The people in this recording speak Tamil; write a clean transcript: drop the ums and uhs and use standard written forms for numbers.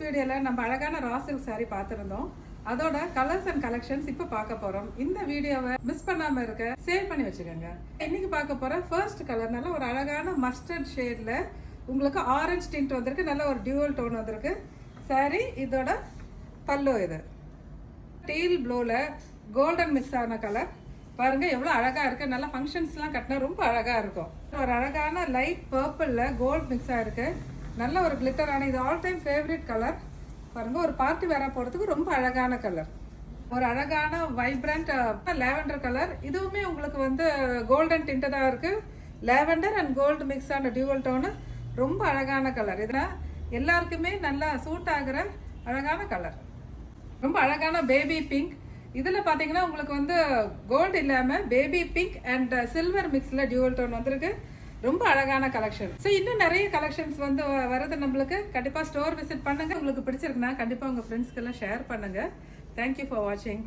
வீடியோவில் நம்ம அழகான ரா சில்க் saree பார்த்துருந்தோம். அதோட கலர்ஸ் அண்ட் கலெக்ஷன்ஸ் இப்போ பார்க்க போகிறோம். இந்த வீடியோவை மிஸ் பண்ணாமல் இருக்க சேவ் பண்ணி வச்சுக்கோங்க. இன்னைக்கு பார்க்க போகிற ஃபர்ஸ்ட் கலர் நல்ல ஒரு அழகான மஸ்டர்ட் ஷேடில் உங்களுக்கு ஆரஞ்சு டிண்ட் வந்திருக்கு. நல்ல ஒரு டியூவல் டோன் வந்திருக்கு. saree இதோட பல்லு இது டீல் ப்ளூவில் கோல்டன் மிக்ஸ் ஆன கலர் பாருங்க எவ்வளோ அழகாக இருக்குது. நல்லா ஃபங்க்ஷன்ஸ்லாம் கட்டினா ரொம்ப அழகாக இருக்கும். ஒரு அழகான லைட் பர்பிளில் கோல்ட் மிக்ஸ் ஆகிருக்கு. நல்ல ஒரு கிளிட்டரான இது ஆல் டைம் ஃபேவரட் கலர் பாருங்க. ஒரு பார்ட்டி வேற போகிறதுக்கு ரொம்ப அழகான கலர். ஒரு அழகான வைப்ரண்ட் லேவெண்டர் கலர். இதுவுமே உங்களுக்கு வந்து கோல்டன் டிண்டடாக இருக்குது. லேவெண்டர் அண்ட் கோல்டு மிக்ஸ் ஆன டியூவல் டோனு ரொம்ப அழகான கலர். இதெல்லாம் எல்லாருக்குமே நல்லா சூட் ஆகிற அழகான கலர். ரொம்ப அழகான பேபி பிங்க். இதில் பார்த்தீங்கன்னா உங்களுக்கு வந்து கோல்டு இல்லாமல் பேபி பிங்க் அண்ட் சில்வர் மிக்ஸில் டியூவல் டோன் வந்திருக்கு. ரொம்ப அழகான கலெக்ஷன். ஸோ இன்னும் நிறைய கலெக்ஷன்ஸ் வந்து வருது நம்மளுக்கு. கண்டிப்பாக ஸ்டோர் விசிட் பண்ணுங்கள். உங்களுக்கு பிடிச்சிருக்குன்னா கண்டிப்பாக உங்கள் ஃப்ரெண்ட்ஸ்க்கெல்லாம் ஷேர் பண்ணுங்கள். தேங்க்யூ ஃபார் வாட்சிங்.